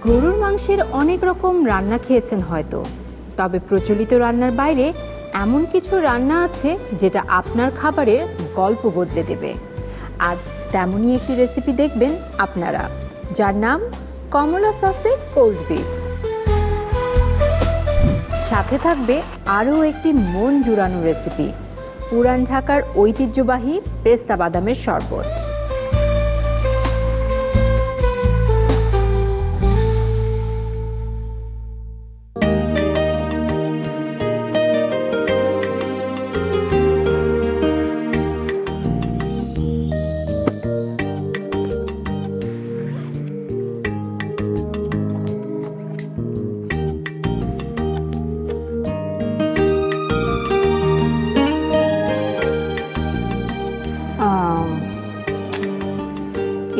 গরুর মাংসের অনেক রকম রান্না খেয়েছেন হয়তো, তবে প্রচলিত রান্নার বাইরে এমন কিছু রান্না আছে যেটা আপনার খাবারের গল্প বদলে দেবে। আজ তেমনই একটি রেসিপি দেখবেন আপনারা, যার নাম কমলা সসে কোল্ড বিফ। সাথে থাকবে আরও একটি মন জুড়ানো রেসিপি, পুরান ঢাকার ঐতিহ্যবাহী পেস্তা বাদামের শরবত।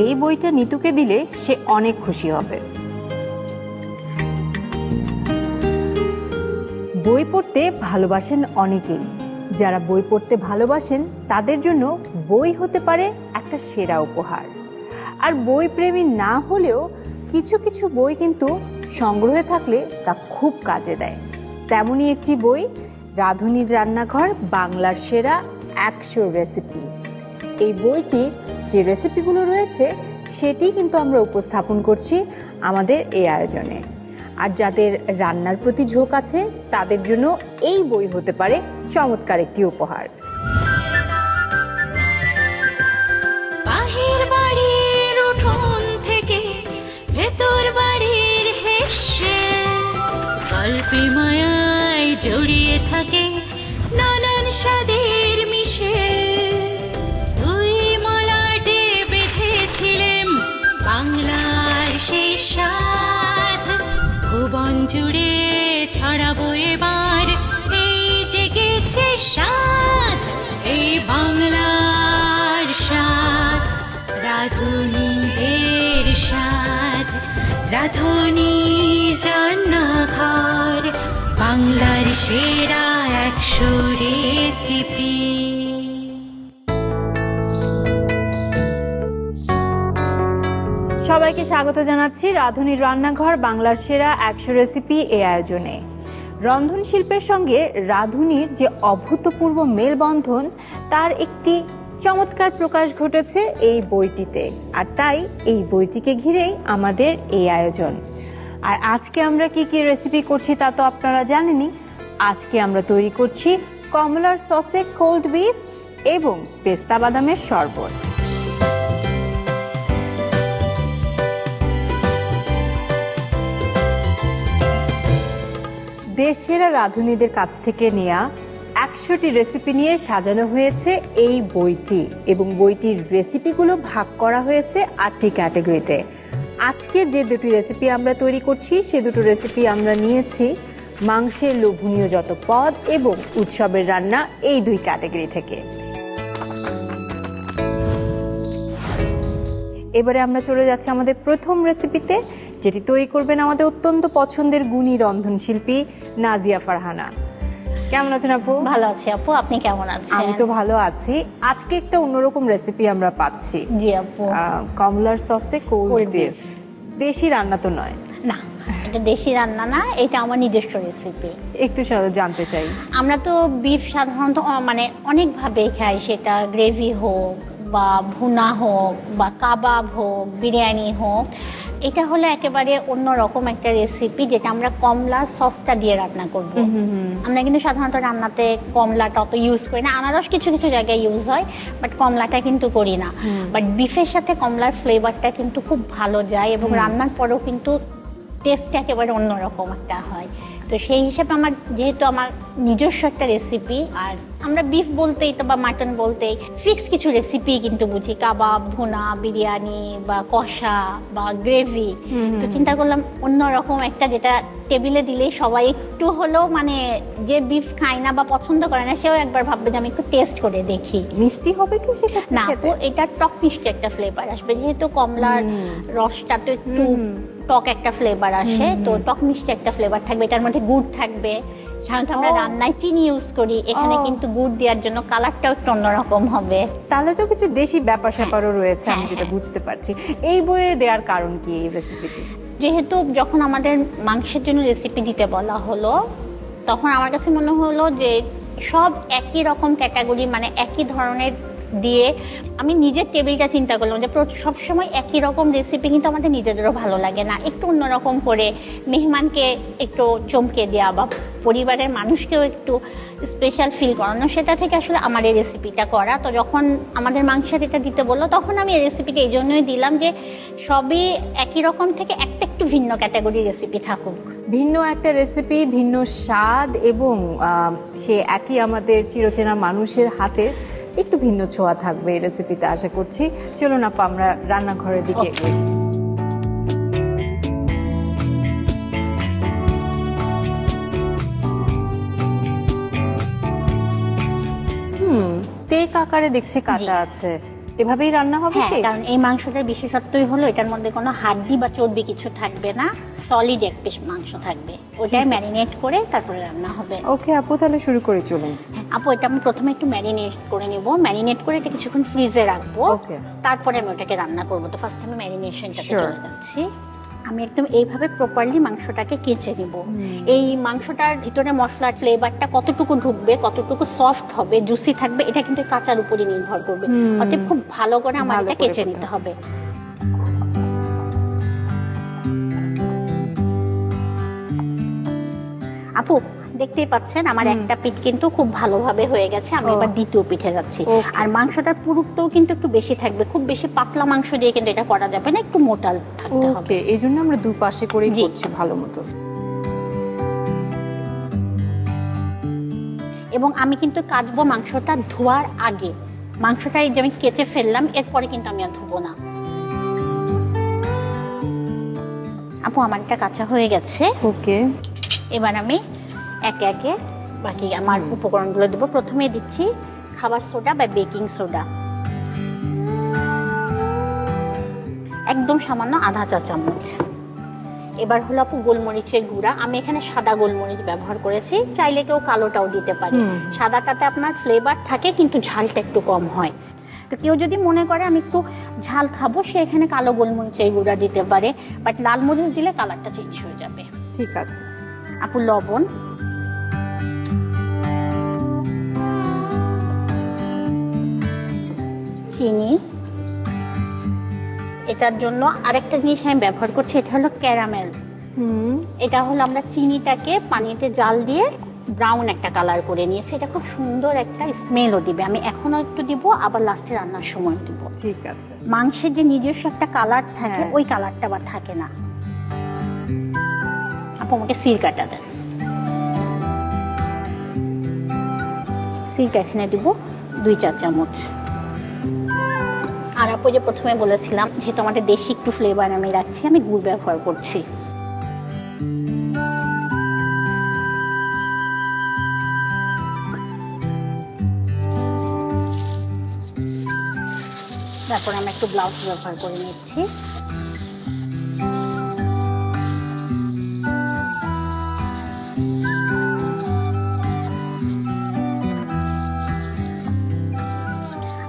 এই বইটা নিতুকে দিলে সে অনেক খুশি হবে। বই পড়তে ভালোবাসেন অনেকেই। যারা বই পড়তে ভালোবাসেন তাদের জন্য বই হতে পারে একটা সেরা উপহার। আর বই প্রেমী না হলেও কিছু কিছু বই কিন্তু সংগ্রহে থাকলে তা খুব কাজে দেয়। তেমনই একটি বই, রাঁধুনির রান্নাঘর বাংলার সেরা 100 রেসিপি। এই বইটির যে রেসিপিগুলো রয়েছে সেটি কিন্তু আমরা উপস্থাপন করছি আমাদের এই আয়োজনে। আর যাদের রান্নার প্রতি ঝোঁক আছে তাদের জন্য এই বই হতে পারে চমৎকার একটি উপহার। বাহির বাড়ির উঠোন থেকে ভেতর বাড়ির হেসে গল্পে মায়ায় জড়িয়ে থাকে নানান স্বাদের মিশে। বাংলার সেই স্বাদ ভুবন জুড়ে ছড়াবো এবার, এই জেগেছে স্বাদ, এই বাংলার স্বাদ, রাঁধুনিদের স্বাদ, রাঁধুনির রান্নাঘর বাংলার সেরা 100 রেসিপি। সবাইকে স্বাগত জানাচ্ছি রাঁধুনির রান্নাঘর বাংলার সেরা 100 রেসিপি এই আয়োজনে। রন্ধন শিল্পের সঙ্গে রাঁধুনির যে অভূতপূর্ব মেলবন্ধন, তার একটি চমৎকার প্রকাশ ঘটেছে এই বইটিতে। আর তাই এই বইটিকে ঘিরেই আমাদের এই আয়োজন। আর আজকে আমরা কি কি রেসিপি করছি তা তো আপনারা জানেনই। আজকে আমরা তৈরি করছি কমলার সসে কোল্ড বিফ এবং পেস্তা বাদামের শরবত। দেশসেরা রাঁধুনিদের কাছ থেকে নেয়া 100টি রেসিপি নিয়ে সাজানো হয়েছে এই বইটি, এবং বইটির রেসিপিগুলো ভাগ করা হয়েছে 8টি ক্যাটাগরিতে। আজকের যে দুটি রেসিপি আমরা তৈরি করছি সে দুটো রেসিপি আমরা নিয়েছি মাংসের লোভনীয় যত পদ এবং উৎসবের রান্না, এই 2 ক্যাটাগরি থেকে। এবারে আমরা চলে যাচ্ছি আমাদের প্রথম রেসিপিতে, যেটি তৈরি করবেন আমাদের অত্যন্ত পছন্দের গুণী রন্ধনশিল্পী নাজিয়া ফারহানা। কেমন আছেন আপু? ভালো আছি আপু, আপনি কেমন আছেন? আমি তো ভালো আছি। আজকে একটা অন্যরকম রেসিপি আমরা পাচ্ছি। জি আপু, কমলার সসে কোল্ড বিফ। দেশি রান্না তো নয়? না, এটা দেশি রান্না না, এটা আমার নিজস্ব রেসিপি। একটু জানতে চাই। আমরা তো বিফ সাধারণত মানে অনেকভাবে খাই, সেটা গ্রেভি হোক বা ভুনা হোক বা কাবাব হোক, বিরিয়ানি হোক। এটা হলো একেবারে অন্যরকম একটা রেসিপি, যেটা আমরা কমলার সসটা দিয়ে রান্না করব। আমরা কিন্তু সাধারণত রান্নাতে কমলাটা অত ইউজ করি না, আনারস কিছু কিছু জায়গায় ইউজ হয়, বাট কমলাটা কিন্তু করি না। বাট বিফের সাথে কমলার ফ্লেভারটা কিন্তু খুব ভালো যায়, এবং রান্নার পরেও কিন্তু টেস্ট একেবারে অন্যরকম একটা হয়। তো সেই হিসেবে আমার, যেহেতু আমার নিজস্ব একটা রেসিপি, আর আমরা বিফ বলতেই তো বা মাটন বলতেই ফিক্স কিছু রেসিপি কিন্তু বুঝি, কাবাব, ভুনা, বিরিয়ানি বা কষা বা গ্রেভি। তো চিন্তা করলাম অন্যরকম একটা, যেটা টেবিলে দিলেই সবাই একটু হলেও, মানে যে বিফ খায় না বা পছন্দ করে না সেও একবার ভাববে যে আমি একটু টেস্ট করে দেখি। মিষ্টি হবে কি সেটা? না, এটা টক মিষ্টি একটা ফ্লেভার আসবে, যেহেতু কমলার রসটা তো একটু টক একটা ফ্লেভার আসে, তো টক মিষ্টি একটা ফ্লেভার থাকবে। এটার মধ্যে গুড় থাকবে, সাধারণত আমরা রান্নায় চিনি ইউজ করি, এখানে কিন্তু গুড় দেওয়ার জন্য কালারটাও একটু অন্যরকম হবে। তাহলে তো কিছু দেশি ব্যাপার স্যাপারও রয়েছে, আমি যেটা বুঝতে পারছি। এই বইয়ে দেওয়ার কারণ কি এই রেসিপিটি? যেহেতু যখন আমাদের মাংসের জন্য রেসিপি দিতে বলা হলো, তখন আমার কাছে মনে হলো যে সব একই রকম ক্যাটাগরি, মানে একই ধরনের দিয়ে আমি নিজের টেবিলটা চিন্তা করলাম যে সবসময় একই রকম রেসিপি কিন্তু আমাদের নিজেদেরও ভালো লাগে না, একটু অন্যরকম করে মেহমানকে একটু চমকে দেওয়া বা পরিবারের মানুষকেও একটু স্পেশাল ফিল করানো, সেটা থেকে আসলে আমার এই রেসিপিটা করা। তো যখন আমাদের মাংসের এটা দিতে বললো, তখন আমি এই রেসিপিটা এই জন্যই দিলাম যে সবই একই রকম থেকে একটা একটু ভিন্ন ক্যাটাগরির রেসিপি থাকুক। ভিন্ন একটা রেসিপি, ভিন্ন স্বাদ, এবং সে একই আমাদের চিরচেনা মানুষের হাতের একটু ভিন্ন ছোঁয়া থাকবে এই রেসিপিতে আশা করছি। চলুন আপা আমরা রান্নাঘরের দিকে এগোই। স্টেক আকারে দেখছি কাটা আছে, এভাবেই রান্না হবে হ্যাঁ, কি? কারণ এই মাংসটার বিশেষত্বই হলো এটার মধ্যে কোনো হাড্ডি বা চর্বি কিছু থাকবে না, সলিড এক পিস মাংস থাকবে, ওটাই ম্যারিনেট করে তারপরে রান্না হবে। ওকে আপু, তাহলে শুরু করে চলুন। হ্যাঁ আপু, এটা আমি প্রথমে একটু ম্যারিনেট করে নেব, ম্যারিনেট করে এটা কিছুক্ষণ ফ্রিজে রাখবো, Okay. তারপরে আমি ওটাকে রান্না করবো। তো ফার্স্ট আমি ম্যারিনেশনটাকে Sure. চলে যাচ্ছি। আমি একদম এইভাবে প্রপারলি মাংসটাকে কেচে নেব। এই মাংসটার ভিতরে মশলার ফ্লেভারটা কতটুকু ঢুকবে, কতটুকু সফট হবে, জুসি থাকবে, এটা কিন্তু কাঁচার উপরই নির্ভর করবে। অতএব খুব ভালো করে আমার ভালো এটা করে কেচে করতে নিতে হবে। আপু দেখতেই পাচ্ছেন আমার একটা পিঠ কিন্তু খুব ভালোভাবে হয়ে গেছে, আমি এবার দ্বিতীয় পিঠে যাচ্ছি। Okay. আর মাংসটার পুরুত্বও কিন্তু একটু বেশি থাকবে, খুব বেশি পাতলা মাংস দিয়ে কিন্তু এটা করা যাবে না, একটু মোটা থাকতে হবে। ওকে, এই জন্য আমরা দুপাশে করেই জি। করছি ভালো মতো। এবং আমি কিন্তু কাটবো মাংসটা ধোয়ার আগে, মাংসটা এই যে আমি কেটে ফেললাম এরপরে কিন্তু আমি আর ধোবো না। আপু আমার এটা কাঁচা হয়ে গেছে, ওকে, এবার আমি একে একে বাকি আমার উপকরণগুলো দেবো। প্রথমে দিচ্ছি খাবার সোডা বা বেকিং সোডা, একদম সামান্য আধা চা চামচ। এবার হলো আপু গোলমরিচের গুঁড়া, আমি এখানে সাদা গোলমরিচ ব্যবহার করেছি, চাইলে কেউ কালোটাও দিতে পারে। সাদাটাতে আপনার ফ্লেভার থাকে কিন্তু ঝালটা একটু কম হয়। তো কেউ যদি মনে করে আমি একটু ঝাল খাবো, সে এখানে কালো গোলমরিচের গুঁড়া দিতে পারে, বাট লাল মরিচ দিলে কালারটা চেঞ্জ হয়ে যাবে। ঠিক আছে। আপু লবণ, চিনি, এটার জন্য আরেকটা জিনিস আমি ব্যবহার করছি, এটা হলো ক্যারামেল। এটা হলো আমরা চিনিটাকে পানিতে জাল দিয়ে ব্রাউন একটা কালার করে নিয়েছি, এটা খুব সুন্দর একটা স্মেলও দিবে। আমি এখনও একটু দিব, আবার লাস্টে রান্নার সময় দিব। ঠিক আছে। মাংসের যে নিজস্ব একটা কালার থাকে, হ্যাঁ। ওই কালারটা আবার থাকে না। আপু আমাকে সিরকাটা দেন, সিরকা এখানে দিব 2 চা চামচ। আর আপু যে প্রথমে বলেছিলাম, যেহেতু আমাদের দেশি একটু ফ্লেভার আমি রাখছি, আমি গুড় ব্যবহার করছি। তারপর আমি একটু ব্লাউজ ব্যবহার করে নিচ্ছি।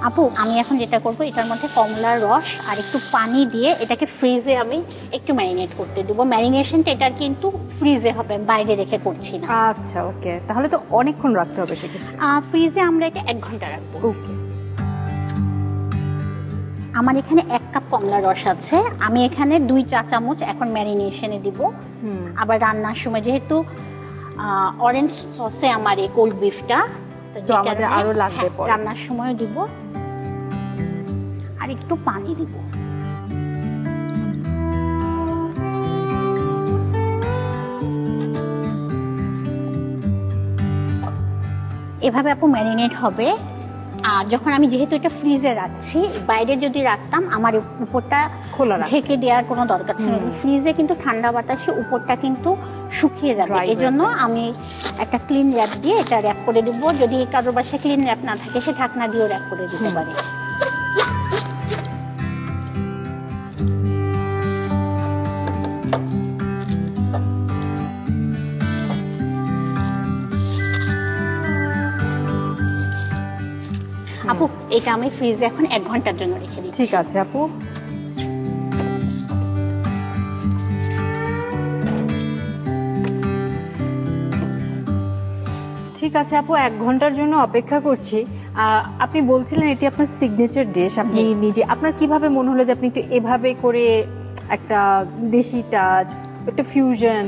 আপু আমি এখন যেটা করবো, এটার মধ্যে কমলার রস আর একটু পানি দিয়ে এটাকে ফ্রিজে আমি একটু ম্যারিনেট করতে দেবো। ম্যারিনেশনটা এটার কিন্তু ফ্রিজে হবে, বাইরে রেখে করছি না। আচ্ছা, ওকে, তাহলে তো অনেকক্ষণ রাখতে হবে সেক্ষেত্রে। ফ্রিজে আমরা এটা 1 ঘন্টা রাখবো। ওকে। আমার এখানে 1 কাপ কমলার রস আছে, আমি এখানে 2 চা চামচ এখন ম্যারিনেশনে দিব। আবার রান্নার সময় যেহেতু অরেঞ্জ সসে আমার এই কোল্ড বিফটা, তো আমাদের আরো লাগবে পরে। রান্নার সময় দিব। আর একটু পানি দিব। এভাবে আপু ম্যারিনেট হবে। আর যখন আমি যেহেতু এটা ফ্রিজে রাখছি, বাইরে যদি রাখতাম আমার উপরটা খোলা রাখতাম। ঢেকে দেওয়ার কোনো দরকার ছিল না। ফ্রিজে কিন্তু ঠান্ডা বাতাসে উপরটা কিন্তু শুকিয়ে যাবে, Dry হয়ে এজন্য যায়। আমি একটা ক্লিন র্যাপ দিয়ে এটা র্যাপ করে দেবো। যদি কারোর বাসায় ক্লিন র্যাপ না থাকে, সে ঢাকনা দিয়েও র্যাপ করে দিতে পারে। আপু এটা আমি ফ্রিজে এখন 1 ঘন্টার জন্য রেখে দিচ্ছি। ঠিক আছে আপু। ঠিক আছে আপু, 1 ঘন্টার জন্য অপেক্ষা করছি। আপনি বলছিলেন এটি আপনার সিগনেচার ডিশ, আপনি নিজে আপনার কিভাবে মনে হলো যে আপনি একটু এভাবে করে একটা দেশি টাচ, একটা ফিউশন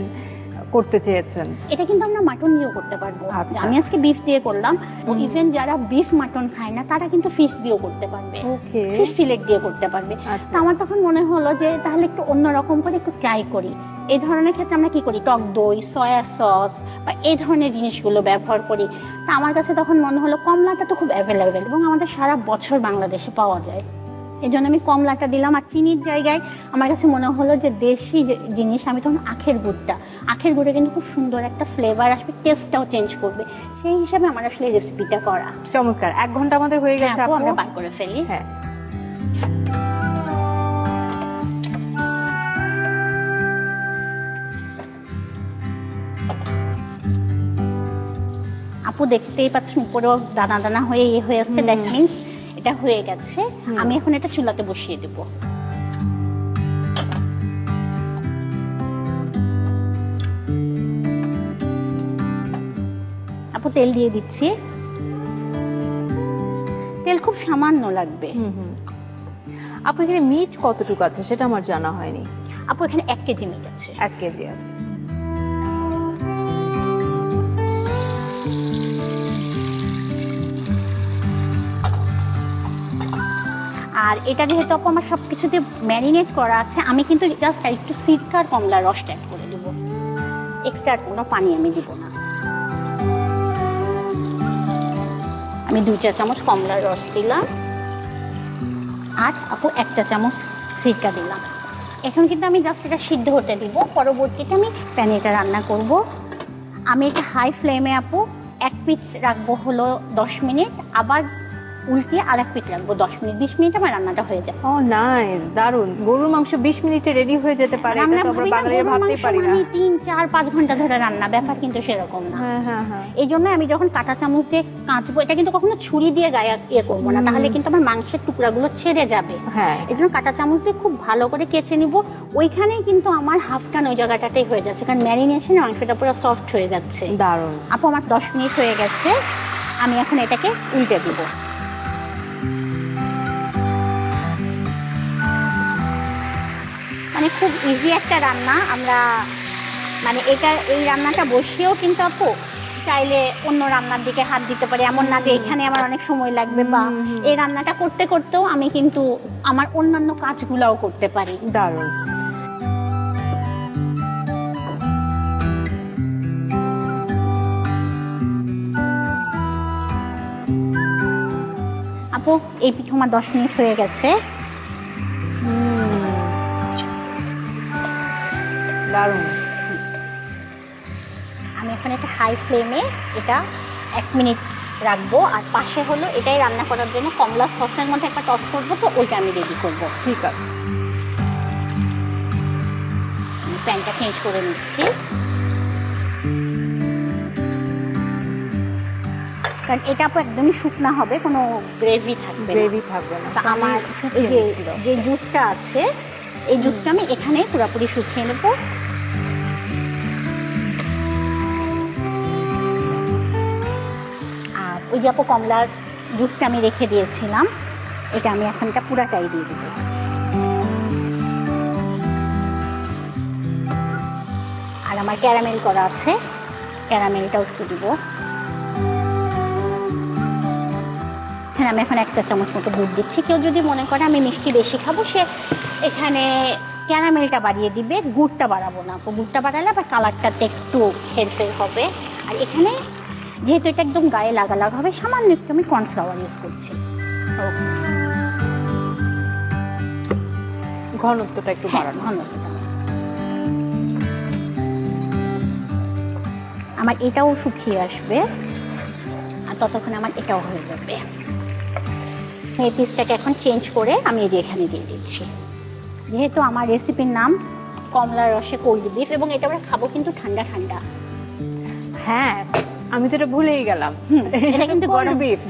করতে চেয়েছেন? এটা কিন্তু আমরা মাটন দিয়েও করতে পারবো। আচ্ছা। আমি আজকে বিফ দিয়ে করলাম, ইভেন যারা বিফ মাটন খায় না তারা কিন্তু ফিশ দিয়েও করতে পারবে, ওকে। ফিশ ফিলেট দিয়ে করতে পারবে। আচ্ছা। তো আমার তখন মনে হলো যে তাহলে একটু অন্যরকম করে একটু ট্রাই করি। এই ধরনের ক্ষেত্রে আমরা কি করি, টক দই, সয়া সস বা এই ধরনের জিনিসগুলো ব্যবহার করি। তা আমার কাছে তখন মনে হলো কমলাটা তো খুব অ্যাভেলেবেল এবং আমাদের সারা বছর বাংলাদেশে পাওয়া যায়, এই জন্য আমি কমলাটা দিলাম। আর চিনির জায়গায় আমার কাছে মনে হলো যে দেশি জিনিস, আমি তখন আখের গুড়ে কিন্তু খুব সুন্দর একটা ফ্লেভার আসবে, টেস্টটাও চেঞ্জ করবে, সেই হিসাবে আমার আসলে রেসিপিটা করা। চমৎকার। 1 ঘন্টা আমাদের হয়ে গেছে হ্যাঁ, আপু, আপু। আমরা বার করে ফেলি। হ্যাঁ। আপু দেখতেই পাচ্ছেন উপরেও দানা দানা হয়ে হয়ে আসছে, দ্যাট মিনস এটা হয়ে গেছে। আমি এখন এটা চুলাতে বসিয়ে দেব। আপু তেল দিয়ে দিচ্ছি, তেল খুব সামান্য লাগবে। আপু এখানে মিট কতটুকু আছে সেটা আমার জানা হয়নি। আপু এখানে 1 কেজি মিট আছে। 1 কেজি আছে। আর এটা যেহেতু আপু আমার সব কিছুতে ম্যারিনেট করা আছে, আমি কিন্তু জাস্ট একটু সিরকার কমলার রসটা অ্যাড করে দেবো, এক্সট্রা কোনো পানি আমি দিব না। আমি 2 চা চামচ কমলার রস দিলাম আর আপু 1 চা চামচ সিরকা দিলাম। এখন কিন্তু আমি জাস্ট এটা সিদ্ধ হতে দিব, পরবর্তীতে আমি প্যানে এটা রান্না করব। আমি এটা হাই ফ্লেমে আপু 1 পিঠ রাখবো হলো 10 মিনিট, আবার উল্টিয়ে আর 1 পিঠ রাখবো 10 মিনিট, 20 মিনিট আমার রান্নাটা হয়ে যায়। ও নাইস, দারুণ। গরুর মাংস 20 মিনিটে রেডি হয়ে যেতে পারে, এটা তো আমরা বাঙালিরা ভাবতেই পারি না। 3, 4, 5 ঘন্টা ধরে রান্না, ব্যাপার কিন্তু সেরকম না। হ্যাঁ হ্যাঁ হ্যাঁ। এই জন্য আমি যখন কাঁটা চামচ দিয়ে কাটবো, এটা কিন্তু কখনো ছুরি দিয়ে গায়ে ইয়ে করবো না, তাহলে কিন্তু আমার মাংসের টুকরাগুলো ছেড়ে যাবে। হ্যাঁ। এই জন্য কাঁটা চামচ দিয়ে খুব ভালো করে কেচে নিব। ওইখানেই কিন্তু আমার হাফ টান ওই জায়গাটাতেই হয়ে যাচ্ছে, কারণ ম্যারিনেশনে মাংসটা পুরো সফট হয়ে যাচ্ছে। দারুণ। আপু আমার 10 মিনিট হয়ে গেছে, আমি এখন এটাকে উল্টে দিব। মানে খুব ইজি একটা রান্না। আমরা মানে এই রান্নাটা বসিয়েও কিন্তু আপু চাইলে অন্য রান্নার দিকে হাত দিতে পারি, এমন না যে এখানে আমার অনেক সময় লাগবে, বা এই রান্নাটা করতে করতেও আমি কিন্তু আমার অন্যান্য কাজগুলোও করতে পারি। দারুণ। আপু এই পিঠা আমার 10 মিনিট হয়ে গেছে। দারুণ। আমি এখন একটা হাই ফ্লেমে এটা 1 মিনিট রাখবো, আর পাশে হলো এটাই রান্না করার জন্য কমলা সসের মধ্যে একটা টস করবো, তো ওইটা আমি রেডি করবো। ঠিক আছে। আমি প্যানটা চেঞ্জ করে নিচ্ছি, কারণ এটা আপু একদমই শুকনা হবে, কোনো গ্রেভি থাকবে না। গ্রেভি থাকবে না। তা আমার শুকিয়ে এই নিচ্ছিল। যে জুসটা আছে, এই জুসটা আমি এখানে পুরোপুরি শুকিয়ে নেব। আর ওই যে আপু কমলার জুসটা আমি রেখে দিয়েছিলাম, এটা আমি এখন এটা পুরাটাই দিয়ে দেবো। আর আমার ক্যারামেল করা আছে, ক্যারামেলটাও একটু দিব। হ্যাঁ, আমি এখন 1 চা চামচ মতো গুড় দিচ্ছি। কেউ যদি মনে করে আমি মিষ্টি বেশি খাবো, সে এখানে ক্যারামেলটা বাড়িয়ে দিবে, গুড়টা বাড়াবো না। গুড়টা বাড়ালে আবার কালারটাতে একটু হেরফের হবে। আর এখানে যেহেতু এটা একদম গায়ে লাগা হবে, সামান্য একটু আমি কর্নফ্লাওয়ার ইউজ করছি। ঘনত্বটা একটু বাড়ানো। ঘনত্বটা আমার এটাও শুকিয়ে আসবে, আর ততক্ষণ আমার এটাও হয়ে যাবে। এই পিসটাকে এখন চেঞ্জ করে আমি এই যে এখানে দিয়ে দিচ্ছি। যেহেতু আমার রেসিপির নাম কমলার রসে কোল্ড বিফ, এবং এটা আমরা খাবো কিন্তু ঠান্ডা ঠান্ডা। হ্যাঁ, আমি তো এটা ভুলেই গেলাম। এটা কিন্তু গরম বিফ।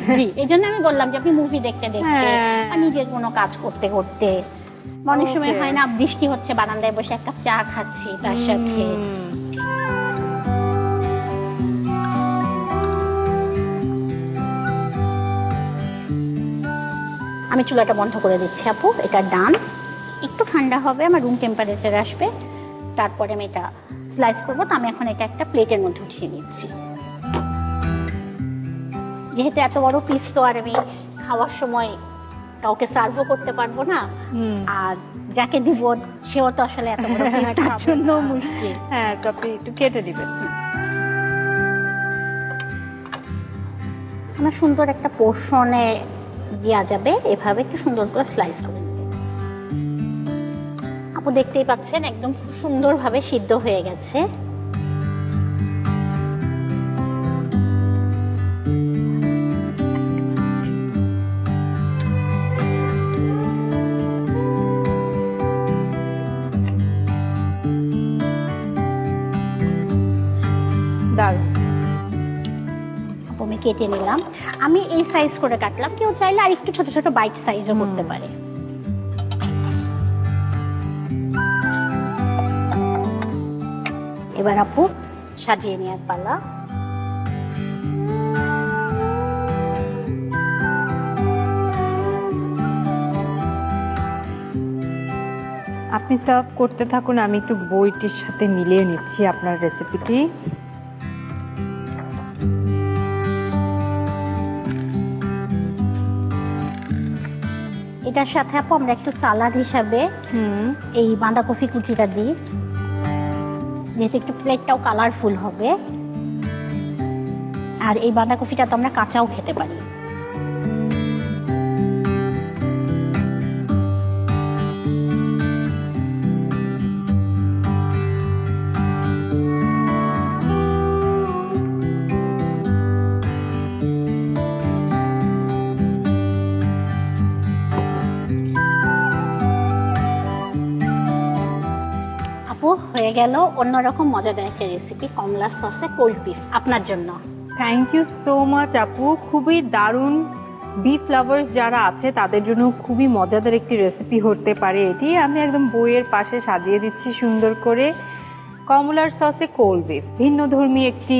এই জন্য আমি বললাম যে আপনি মুভি দেখতে দেখতে হ্যাঁ। বা নিজের কোনো কাজ করতে করতে, অনেক সময় হয় না বৃষ্টি হচ্ছে, বারান্দায় বসে 1 কাপ চা খাচ্ছি তার সাথে। আমি চুলাটা বন্ধ করে দিচ্ছি আপু, এটা ডান। একটু ঠান্ডা হবে, আমার রুম টেম্পারেচার আসবে, তারপরে আমি এটা স্লাইস করবো। তো আমি এখন এটা একটা প্লেটের মধ্যে উঠিয়ে নিচ্ছি। যেহেতু এত বড় পিস তো আর আমি খাওয়ার সময় কাউকে সার্ভও করতে পারবো না, আর যাকে দিব সেও তো আসলে এত বড় পিস তার জন্য মুশকিল। হ্যাঁ, তো আপনি একটু কেটে দিবেন। আমার সুন্দর একটা পোর্শনে দেওয়া যাবে, এভাবে একটু সুন্দর করে স্লাইস করে নেবে। আপু দেখতেই পাচ্ছেন একদম খুব সুন্দরভাবে সিদ্ধ হয়ে গেছে। দারুণ। আপু আমি কেটে নিলাম, আমি এই সাইজ করে কাটলাম, কেউ চাইলে আর একটু ছোট ছোট বাইট সাইজও করতে পারে। এবার আপু সাজিয়ে নেওয়ার পালা। আপনি সার্ভ করতে থাকুন, আমি একটু বইটির সাথে মিলিয়ে নিচ্ছি আপনার রেসিপিটি। এটার সাথে আপু আমরা একটু সালাদ হিসাবে এই বাঁধাকপি কুচিটা দিই, যেহেতু একটু প্লেটটাও কালারফুল হবে। আর এই বাঁধাকপিটা তো আমরা কাঁচাও খেতে পারি। আপু হয়ে গেল অন্যরকম মজাদার একটা রেসিপি, কমলার সসে কোল্ড বিফ আপনার জন্য। থ্যাংক ইউ সো মাচ আপু, খুবই দারুণ। বিফ লাভার্স যারা আছে তাদের জন্য খুবই মজাদার একটি রেসিপি হতে পারে এটি। আমি একদম বইয়ের পাশে সাজিয়ে দিচ্ছি সুন্দর করে। কমলার সসে কোল্ড বিফ ভিন্নধর্মী একটি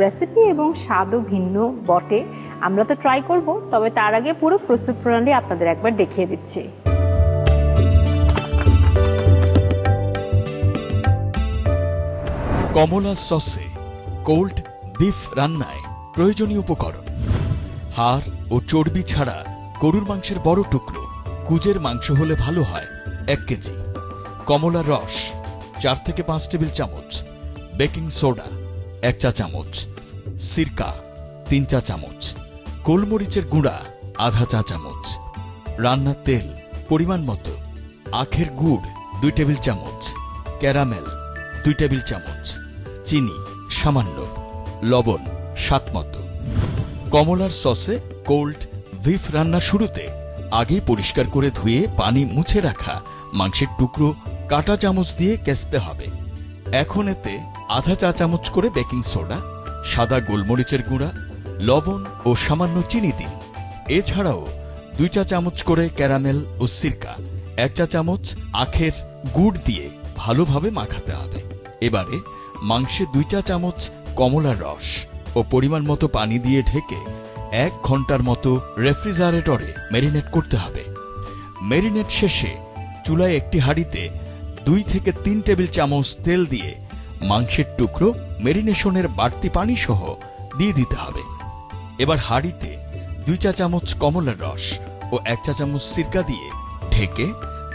রেসিপি এবং স্বাদও ভিন্ন বটে। আমরা তো ট্রাই করব, তবে তার আগে পুরো প্রস্তুত প্রণালী আপনাদের একবার দেখিয়ে দিচ্ছি। কমলা সসে কোল্ড বিফ রান্নায় প্রয়োজনীয় উপকরণ: হাড় ও চর্বি ছাড়া গরুর মাংসের বড় টুকরো, কুজের মাংস হলে ভালো হয় 1 কেজি, কমলার রস 4 থেকে 5 টেবিল চামচ, বেকিং সোডা 1 চা চামচ, সিরকা 3 চা চামচ, গোলমরিচের গুঁড়া আধা চা চামচ, রান্নার তেল পরিমাণ মতো, আখের গুড় 2 টেবিল চামচ, ক্যারামেল 2 টেবিল চামচ, চিনি সামান্য, লবণ স্বাদ মতো। কমলার সসে কোল্ড বিফ রান্নার শুরুতে আগেই পরিষ্কার করে ধুয়ে পানি মুছে রাখা মাংসের টুকরো কাঁটা চামচ দিয়ে কেচতে হবে। এখন এতে আধা চা চামচ করে বেকিং সোডা, সাদা গোলমরিচের গুঁড়া, লবণ ও সামান্য চিনি দিন। এছাড়াও 2 চা চামচ করে ক্যারামেল ও সিরকা, 1 চা চামচ আখের গুড় দিয়ে ভালোভাবে মাখাতে হবে। এবারে মাংসে 2 চা চামচ কমলার রস ও পরিমাণ মতো পানি দিয়ে ঢেকে 1 ঘন্টার মতো রেফ্রিজারেটরে ম্যারিনেট করতে হবে। ম্যারিনেট শেষে চুলায় একটি হাঁড়িতে 2 থেকে 3 টেবিল চামচ তেল দিয়ে মাংসের টুকরো ম্যারিনেশনের বাড়তি পানি সহ দিয়ে দিতে হবে। এবার হাঁড়িতে 2 চা চামচ কমলার রস ও 1 চা চামচ সিরকা দিয়ে ঢেকে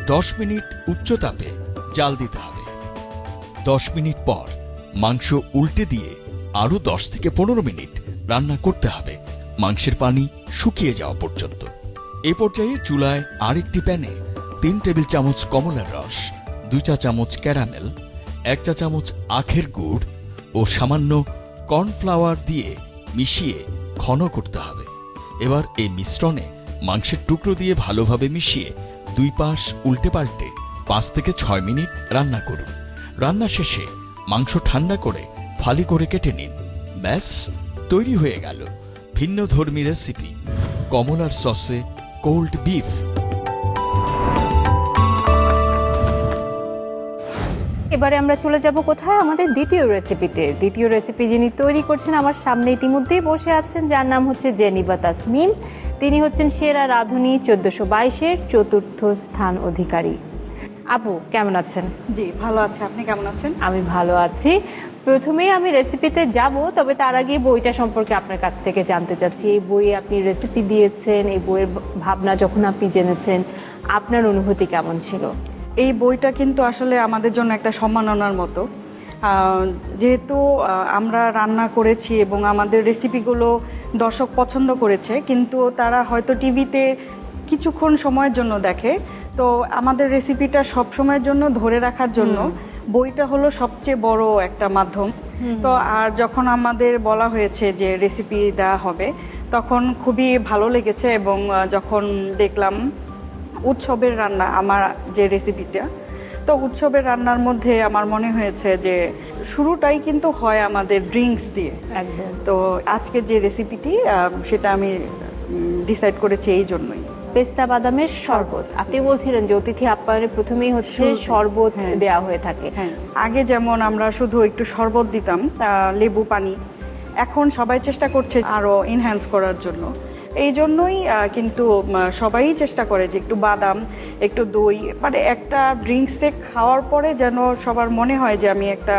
10 মিনিট উচ্চ তাপে জাল দিতে হবে। 10 মিনিট পর মাংস উল্টে দিয়ে আরও 10 থেকে 15 মিনিট রান্না করতে হবে, মাংসের পানি শুকিয়ে যাওয়া পর্যন্ত। এ পর্যায়ে চুলায় আরেকটি প্যানে 3 টেবিল চামচ কমলার রস, 2 চা চামচ ক্যারামেল, 1 চা চামচ আখের গুড় ও সামান্য কর্নফ্লাওয়ার দিয়ে মিশিয়ে ঘন করতে হবে। এবার এই মিশ্রণে মাংসের টুকরো দিয়ে ভালোভাবে মিশিয়ে 2 পাশ উল্টে পাল্টে 5 থেকে 6 মিনিট রান্না করুন। রান্না শেষে মাংস ঠান্ডা করে ফালি করে কেটে নিন। ব্যাস তৈরি হয়ে গেল ভিন্নধর্মী রেসিপি কমলার সসে কোল্ড বিফ। এবারে আমরা চলে যাব কোথায়, আমাদের দ্বিতীয় রেসিপিতে। দ্বিতীয় রেসিপি যিনি তৈরি করছেন আমার সামনে ইতিমধ্যেই বসে আছেন, যার নাম হচ্ছে জেনিবা তাসমিন। তিনি হচ্ছেন সেরা রাঁধুনি 1422-এর 4র্থ স্থান অধিকারী। আপু কেমন আছেন? জি ভালো আছে, আপনি কেমন আছেন? আমি ভালো আছি। প্রথমেই আমি রেসিপিতে যাব, তবে তার আগে বইটা সম্পর্কে আপনার কাছ থেকে জানতে চাচ্ছি। এই বইয়ে আপনি রেসিপি দিয়েছেন, এই বইয়ের ভাবনা যখন আপনি জেনেছেন আপনার অনুভূতি কেমন ছিল? এই বইটা কিন্তু আসলে আমাদের জন্য একটা সম্মাননার মতো, যেহেতু আমরা রান্না করেছি এবং আমাদের রেসিপিগুলো দর্শক পছন্দ করেছে, কিন্তু তারা হয়তো টিভিতে কিছুক্ষণ সময়ের জন্য দেখে। তো আমাদের রেসিপিটা সব সময়ের জন্য ধরে রাখার জন্য বইটা হলো সবচেয়ে বড় একটা মাধ্যম। তো আর যখন আমাদের বলা হয়েছে যে রেসিপি দেওয়া হবে, তখন খুবই ভালো লেগেছে। এবং যখন দেখলাম উৎসবের রান্না আমার যে রেসিপিটা, তো উৎসবের রান্নার মধ্যে আমার মনে হয়েছে যে শুরুটাই কিন্তু হয় আমাদের ড্রিঙ্কস দিয়ে। একদম। তো আজকের যে রেসিপিটি সেটা আমি ডিসাইড করেছি এই জন্যই। পেস্তা বাদামের শরবত, আপনি বলছিলেন যে অতিথি আপ্যায়নে প্রথমেই হচ্ছে শরবত দেয়া হয়ে থাকে। হ্যাঁ, আগে যেমন আমরা শুধু একটু শরবত দিতাম, লেবু পানি, এখন সবাই চেষ্টা করছে আরও এনহ্যান্স করার জন্য। এই জন্যই কিন্তু সবাই চেষ্টা করে যে একটু বাদাম, একটু দই, মানে একটা ড্রিঙ্কসে খাওয়ার পরে যেন সবার মনে হয় যে আমি একটা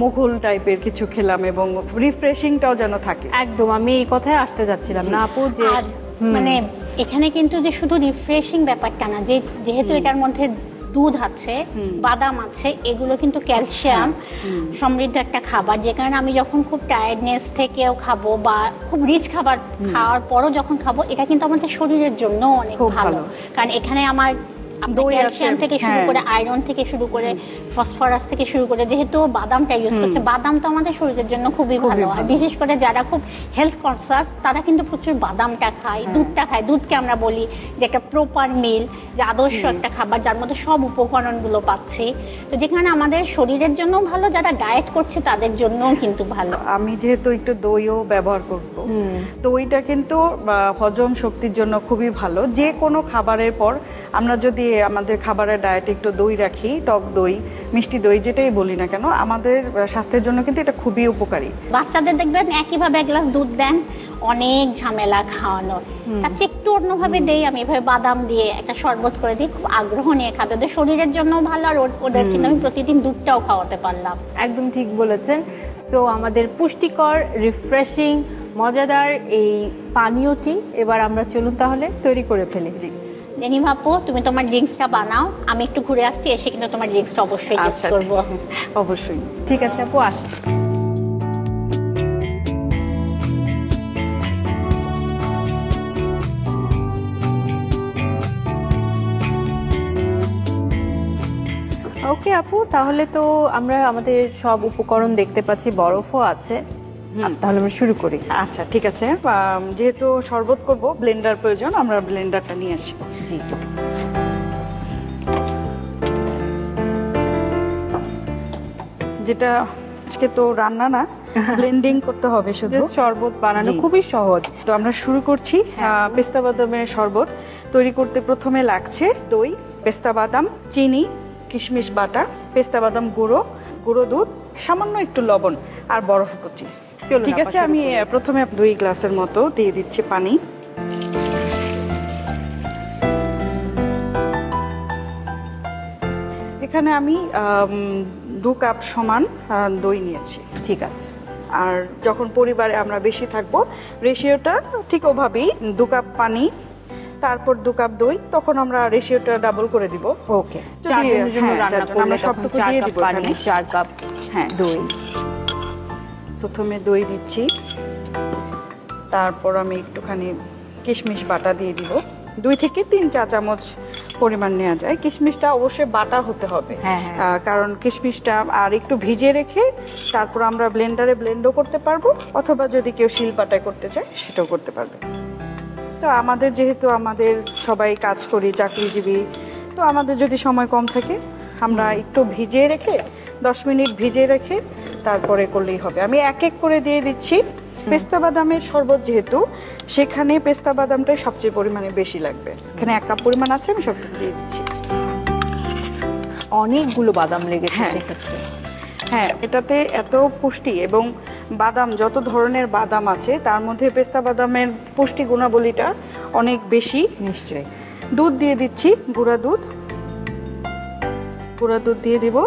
মুঘল টাইপের কিছু খেলাম এবং রিফ্রেশিংটাও যেন থাকে। একদম, আমি এই কথায় আসতে যাচ্ছিলাম না আপু, যে আর মানে এখানে কিন্তু যে শুধু রিফ্রেশিং ব্যাপারটা না, যেহেতু এটার মধ্যে দুধ আছে, বাদাম আছে, এগুলো কিন্তু ক্যালসিয়াম সমৃদ্ধ একটা খাবার, যে কারণে আমি যখন খুব টায়ার্ডনেস থেকেও খাবো বা খুব রিচ খাবার খাওয়ার পরও যখন খাবো, এটা কিন্তু আমাদের শরীরের জন্য অনেক খুব ভালো। কারণ এখানে আমার ক্যালসিয়াম থেকে শুরু করে, আয়রন থেকে শুরু করে, ফসফরাস থেকে শুরু করে, যেহেতু বাদামটা ইউজ করছে, বাদাম তো আমাদের শরীরের জন্য খুবই ভালো। আর বিশেষ করে যারা খুব হেলথ কনসাস তারা কিন্তু প্রচুর বাদামটা খায়, দুধটা খায়। দুধকে আমরা বলি যে একটা প্রপার মিল, যে আদর্শ একটা খাবার যার মধ্যে সব উপকরণগুলো পাচ্ছি। তো যেখানে আমাদের শরীরের জন্য ভালো, যারা ডায়েট করছে তাদের জন্যও কিন্তু ভালো। আমি যেহেতু একটু দইও ব্যবহার করব, দইটা কিন্তু হজম শক্তির জন্য খুবই ভালো। যে কোনো খাবারের পর আমরা যদি আমাদের খাবারের ডায়েটে একটু দই রাখি, টক দই, মিষ্টি দই, যেটাই বলি না কেন, আমাদের স্বাস্থ্যের জন্য কিন্তু এটা খুবই উপকারী। বাচ্চাদের দেখবেন একইভাবে এক গ্লাস দুধ দেন, অনেক ঝামেলা খাওয়ানোর, তার চেয়ে একটু অন্যভাবে দেই, আমি এভাবে বাদাম দিয়ে একটা শরবত করে দিই, খুব আগ্রহ নিয়ে খাবে। ওদের শরীরের জন্য ভালো, আর ওদের কিন্তু আমি প্রতিদিন দুধটাও খাওয়াতে পারলাম। একদম ঠিক বলেছেন। সো আমাদের পুষ্টিকর, রিফ্রেশিং, মজাদার এই পানীয়টি এবার আমরা চলুন তাহলে তৈরি করে ফেলি। জি জেনিবা আপু, তুমি তোমার ড্রিঙ্কসটা বানাও, আমি একটু ঘুরে আসছি, এসে কিন্তু তোমার ড্রিঙ্কসটা অবশ্যই টেস্ট আচ্ছা, করবো। অবশ্যই। ঠিক আছে আপু, আসি। ওকে আপু, তাহলে তো আমরা আমাদের সব উপকরণ দেখতে পাচ্ছি, বরফও আছে, তাহলে আমরা শুরু করি। আচ্ছা ঠিক আছে, যেহেতু শরবত করব ব্লেন্ডার প্রয়োজন, আমরা ব্লেন্ডারটা নিয়ে আসি। জি, যেটা আজকে তো রান্না না, ব্লেন্ডিং করতে হবে শুধু। জাস্ট শরবত বানানো জি। খুবই সহজ। তো আমরা শুরু করছি। পেস্তা বাদামের শরবত তৈরি করতে প্রথমে লাগছে দই, পেস্তা বাদাম, চিনি, কিশমিশ বাটা, পেস্তা বাদাম গুঁড়ো, গুঁড়ো দুধ, সামান্য একটু লবণ আর বরফ কুচি। চলুন ঠিক আপা, আছে, শুরু আমি করি। প্রথমে 2 গ্লাসের মতো দিয়ে দিচ্ছি পানি। এখানে আমি 2 কাপ সমান দই নিয়েছি। ঠিক আছে। আর যখন পরিবারে আমরা বেশি থাকবো, রেশিওটা ঠিক ওভাবেই 2 কাপ পানি, তারপর 2 কাপ দই, তখন আমরা রেশিওটা ডাবল করে দিব। ওকে, যদি- চারজনের জন্য হ্যাঁ, রান্না চারজন, করলে আমরা তখন সবটুকু 4 দিয়ে কাপ দিব পানি, এখানে। 4 কাপ হ্যাঁ, দই। প্রথমে দই দিচ্ছি, তারপর আমি একটুখানি কিশমিশ বাটা দিয়ে দিব। 2 থেকে 3 চা চামচ পরিমাণ নেওয়া যায়। কিশমিশটা অবশ্যই বাটা হতে হবে, হ্যাঁ, হ্যাঁ। কারণ কিশমিশটা আর একটু ভিজে রেখে তারপর আমরা ব্লেন্ডারে ব্লেন্ডও করতে পারবো, অথবা যদি কেউ শিলপাটায় করতে চায় সেটাও করতে পারবে। তো আমাদের যেহেতু আমাদের সবাই কাজ করি, চাকরিজীবী, তো আমাদের যদি সময় কম থাকে, আমরা একটু ভিজিয়ে রেখে 10 মিনিট ভিজিয়ে রেখে তারপরে করলেই হবে। আমি এক এক করে দিয়ে দিচ্ছি। পেস্তা বাদামের শরবত যেহেতু, সেখানে পেস্তা বাদামটাই সবচেয়ে পরিমাণে বেশি লাগবে। এখানে 1 কাপ পরিমাণ আছে, আমি সবটুকু দিয়ে দিচ্ছি। অনেকগুলো বাদাম লেগেছে হ্যাঁ। সেক্ষেত্রে। হ্যাঁ, এটাতে এত পুষ্টি এবং বাদাম, যত ধরনের বাদাম আছে তার মধ্যে পেস্তা বাদামের পুষ্টি গুণাবলীটা অনেক বেশি। নিশ্চয়ই। দুধ দিয়ে দিচ্ছি, গুঁড়া দুধ দিয়ে দিব।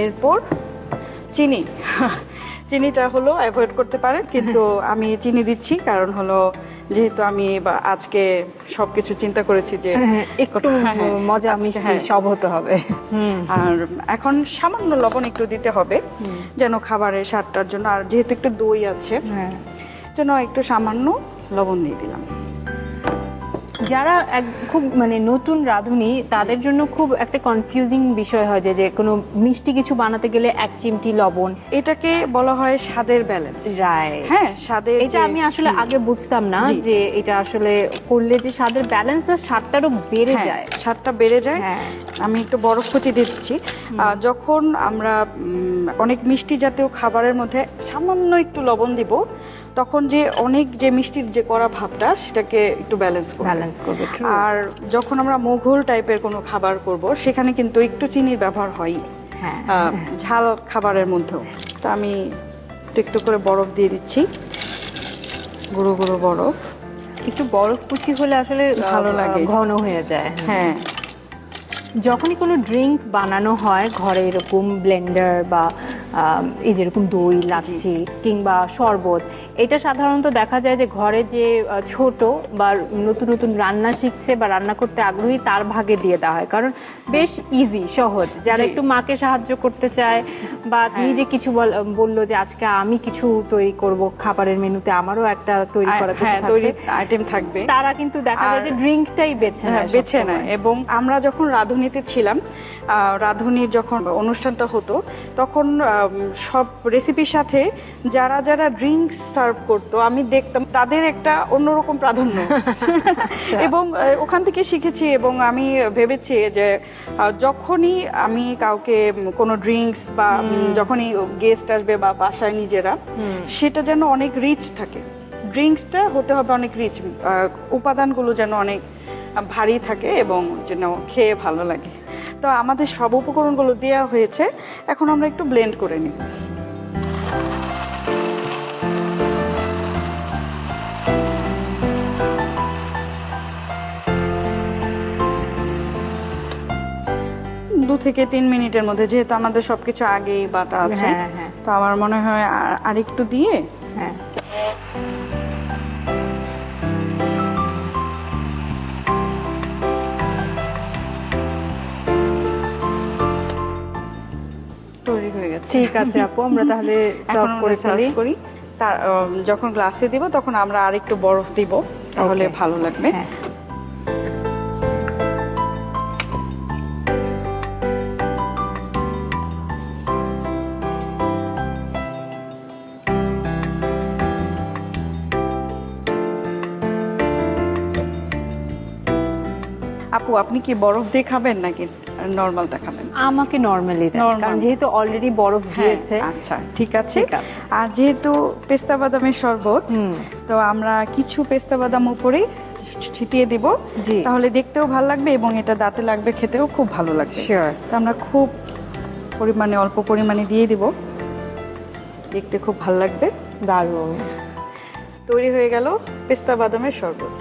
এরপর চিনি চিনিটা হলো অ্যাভয়েড করতে পারেন, কিন্তু আমি চিনি দিচ্ছি কারণ হলো যেহেতু আমি আজকে সবকিছু চিন্তা করেছি যে একটু মজা আজকে, মিষ্টি হ্যাঁ। সব হতে হবে। আর এখন সামান্য লবণ একটু দিতে হবে যেন খাবারের স্বাদটার জন্য, আর যেহেতু একটু দই আছে হ্যাঁ। জন্য একটু সামান্য লবণ দিয়ে দিলাম। যারা খুব মানে নতুন রাঁধুনি তাদের জন্য খুব একটা কনফিউজিং বিষয় হয় যে কোনো মিষ্টি কিছু বানাতে গেলে 1 চিমটি লবণ। এটাকে বলা হয় স্বাদের ব্যালেন্স। রাইট। হ্যাঁ, স্বাদের এটা আমি আসলে আগে বুঝতাম না জি। যে এটা আসলে করলে যে স্বাদের ব্যালেন্স প্লাস স্বাদটারও বেড়ে যায়। স্বাদটা বেড়ে যায়। হ্যাঁ। আমি একটু বরফ কুচি দিচ্ছি। যখন আমরা অনেক মিষ্টি জাতীয় খাবারের মধ্যে সামান্য একটু লবণ দিব, তখন যে অনেক যে মিষ্টির যে করা ভাবটা সেটাকে একটু ব্যালেন্স করবে। আর যখন আমরা মোঘল টাইপের কোনো খাবার করব সেখানে কিন্তু একটু চিনির ব্যবহার হয়। হ্যাঁ। ঝাল খাবারের মধ্যেও। তো আমি একটু করে বরফ দিয়ে দিচ্ছি, গুঁড়ো গুঁড়ো বরফ। একটু বরফ কুচি হলে আসলে ভালো লাগে। ঘন হয়ে যায়। হ্যাঁ, যখনই কোনো ড্রিঙ্ক বানানো হয় ঘরে, এরকম ব্লেন্ডার বা এই যেরকম দই, লাচ্ছি কিংবা শরবত, এটা সাধারণত দেখা যায় যে ঘরে যে ছোট বা নতুন নতুন রান্না শিখছে বা রান্না করতে আগ্রহী তার ভাগে দিয়ে দেওয়া হয়, কারণ বেশ ইজি, সহজ। যারা জি। একটু মাকে সাহায্য করতে চায় বা নিজে কিছু বললো যে আজকে আমি কিছু তৈরি করব খাবারের মেনুতে, আমারও একটা তৈরি করা কিছু হ্যাঁ, থাকবে, তৈরি আইটেম থাকবে, তারা কিন্তু দেখা যায় যে ড্রিঙ্কটাই বেছে নেয় বেছে সবসময়। নেয়। এবং আমরা যখন রাঁধুনিতে ছিলাম, রাঁধুনির যখন অনুষ্ঠানটা হতো তখন সব রেসিপির সাথে যারা যারা ড্রিঙ্কস সার্ভ করতো আমি দেখতাম তাদের একটা অন্যরকম প্রাধান্য। এবং ওখান থেকে শিখেছি এবং আমি ভেবেছি যে যখনই আমি কাউকে কোনো ড্রিঙ্কস বা যখনই গেস্ট আসবে বা বাসায় নিজেরা, সেটা যেন অনেক রিচ থাকে। ড্রিঙ্কসটা হতে হবে অনেক রিচ, উপাদানগুলো যেন অনেক ভারী থাকে এবং যেন খেয়ে ভালো লাগে। তো আমাদের সব উপকরণগুলো দেওয়া হয়েছে, এখন আমরা একটু ব্লেন্ড করে নিই। দু থেকে 3 মিনিটের মধ্যে, যেহেতু আমাদের সবকিছু আগেই বাটা আছে, হ্যাঁ, হ্যাঁ। তো আমার মনে হয় আরেকটু দিয়ে হ্যাঁ। তৈরি হয়ে গেছে। ঠিক আছে আপু, আমরা তাহলে এখন সার্ভ আমরা করে সার্ভ ফেলি। করি। তার যখন গ্লাসে দিব তখন আমরা আরেকটু বরফ দিব, তাহলে Okay. ভালো লাগবে। হ্যাঁ। আপু, আপনি কি বরফ দিয়ে খাবেন নাকি নর্মালটা খাবেন? আমাকে নরমালি দেন, Normal. কারণ যেহেতু অলরেডি বরফ দিয়েছে। হ্যাঁ, আচ্ছা, ঠিক আছে। ঠিক আছে। আর যেহেতু পেস্তা বাদামের শরবত, তো আমরা কিছু পেস্তা বাদাম উপরে ছিটিয়ে দিব, জি। তাহলে দেখতেও ভালো লাগবে এবং এটা দাঁতে লাগবে, খেতেও খুব ভালো লাগবে। Sure. তো আমরা খুব অল্প পরিমাণে দিয়ে দিব, দেখতে খুব ভালো লাগবে। দারুণ। তৈরি হয়ে গেল পেস্তা বাদামের শরবত।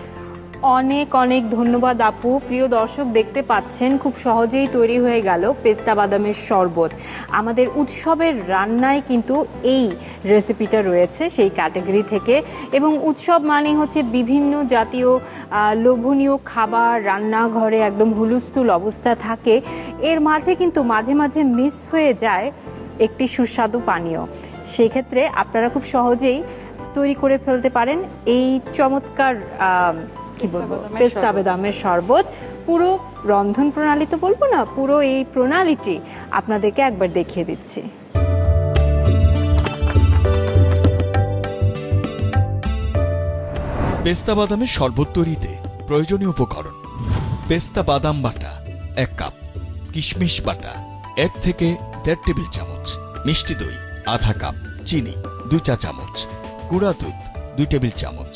অনেক অনেক ধন্যবাদ আপু। প্রিয় দর্শক, দেখতে পাচ্ছেন খুব সহজেই তৈরি হয়ে গেল পেস্তা বাদামের শরবত। আমাদের উৎসবের রান্নায় কিন্তু এই রেসিপিটা রয়েছে সেই ক্যাটাগরি থেকে, এবং উৎসব মানে হচ্ছে বিভিন্ন জাতীয় লোভনীয় খাবার রান্নাঘরে একদম হুলস্থুল অবস্থা থাকে, এর মাঝে কিন্তু মাঝে মাঝে মিস হয়ে যায় একটি সুস্বাদু পানীয়। সেই ক্ষেত্রে আপনারা খুব সহজেই তৈরি করে ফেলতে পারেন এই চমৎকার কি বলবো পেস্তা বাদামের শরবত। পুরো রন্ধন প্রণালী তো বলবো না, পুরো এই প্রণালীটি আপনাদেরকে একবার দেখিয়ে দিচ্ছি। পেস্তা বাদামের শরবত তৈরিতে প্রয়োজনীয় উপকরণ: পেস্তা বাদাম বাটা 1 কাপ, কিশমিশ বাটা 1 থেকে 1.5 টেবিল চামচ, মিষ্টি দই আধা কাপ, চিনি 2 চা চামচ, গুঁড়া দুধ 2 টেবিল চামচ,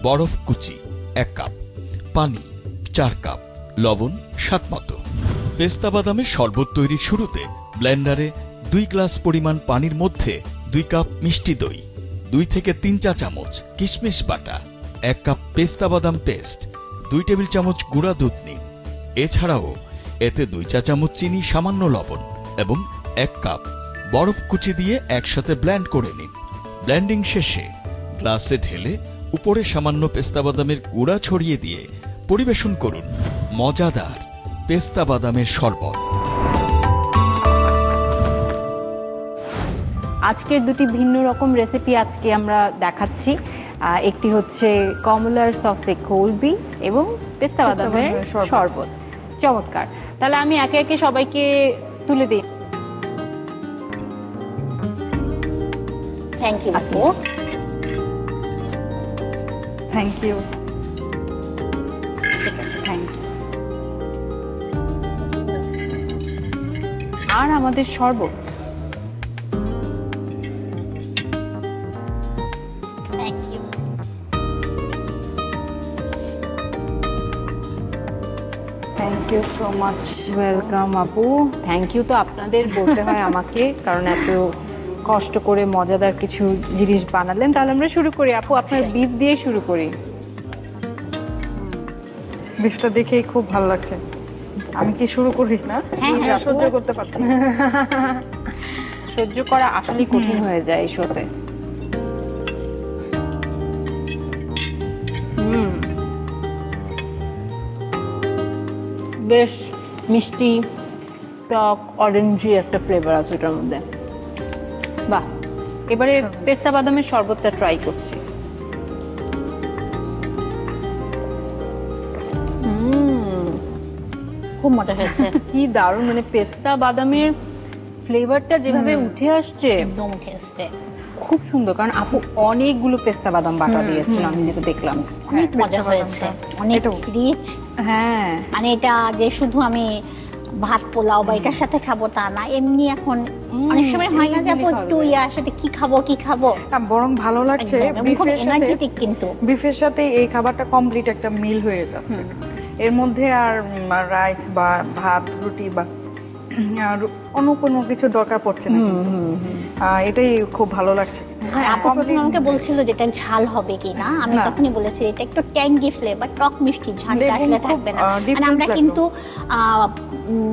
বরফ কুচি 1 কাপ, পানি 4 কাপ, লবণ স্বাদ মতো। পেস্তা বাদামের শরবত তৈরির শুরুতে ব্লেন্ডারে 2 গ্লাস পরিমাণ পানির মধ্যে 2 কাপ মিষ্টি দই, 2 থেকে 3 চা চামচ কিশমিশ বাটা, 1 কাপ পেস্তা বাদাম পেস্ট, 2 টেবিল চামচ গুঁড়া দুধ নিন। এছাড়াও এতে 2 চা চামচ চিনি, সামান্য লবণ এবং 1 কাপ বরফ কুচি দিয়ে একসাথে ব্লেন্ড করে নিন। ব্লেন্ডিং শেষে গ্লাসে ঢেলে উপরে সামান্য পেস্তা বাদামের গুঁড়া ছড়িয়ে দিয়ে পরিবেশন করুন মজাদার পেস্তা বাদামের শরবত। আজকের দুটি ভিন্ন রকম রেসিপি আজকে আমরা দেখাচ্ছি। একটি হচ্ছে কমলার সসে কোল্ড বিফ এবং পেস্তা বাদামের শরবত। চমৎকার। তাহলে আমি একে একে সবাইকে তুলে দিই। থ্যাংক ইউ আপু। Thank you. ঠিক আছে, থ্যাংক ইউ। আর আমাদের শরবত। Thank you. Thank you so much. Welcome আপু। থ্যাংক ইউ তো আপনাদের বলতে হয় আমাকে, কারণ এত কষ্ট করে মজাদার কিছু জিনিস বানালেন। তাহলে আমরা শুরু করি আপু, আপনার বিফ দিয়ে শুরু করি। বিফটা দেখেই খুব ভালো লাগছে। আমি কি শুরু করি না? হ্যাঁ, আমি আর সহ্য করতে পারছি না। সহ্য করা আসলেই কঠিন হয়ে যায় এই শোতে। বেশ মিষ্টি, টক, অরেঞ্জি একটা ফ্লেভার আছে ওটার মধ্যে। বাহ, এবারে পেস্তা বাদামের শরবতটা ট্রাই করছি। খুব মজা হয়েছে। কি দারুণ, মানে পেস্তা বাদামের ফ্লেভারটা যেভাবে উঠে আসছে একদম খেয়েছে। খুব সুন্দর। কারণ আপু অনেকগুলো পেস্তা বাদাম বাটা দিয়েছিল, আমি যেটা দেখলাম। অনেক মজা হয়েছে, অনেক রিচ। হ্যাঁ, মানে এটা যে শুধু আমি ভাত পোলাও বা এটার সাথে খাবো তা না, এমনি এখন অনেক সময় হয় না যে আপু একটু ইয়ার সাথে কি খাবো বরং ভালো লাগছে। বিফের সাথে এনার্জেটিক, কিন্তু বিফের সাথে এই খাবারটা কমপ্লিট একটা মিল হয়ে যাচ্ছে। এর মধ্যে আর রাইস বা ভাত, রুটি বা আর অন্য কোনো কিছু দরকার পড়ছে না কিন্তু। এটাই খুব ভালো লাগছে। আপু প্রথমে আমাকে বলছিল যে এটা ঝাল হবে কিনা, আমি না। তখনই বলেছি এটা একটু ট্যাঙ্গি ফ্লেভার, টক মিষ্টি, ঝালটা এবং আসলে খুব, থাকবে না। different মানে আমরা লাগলো। কিন্তু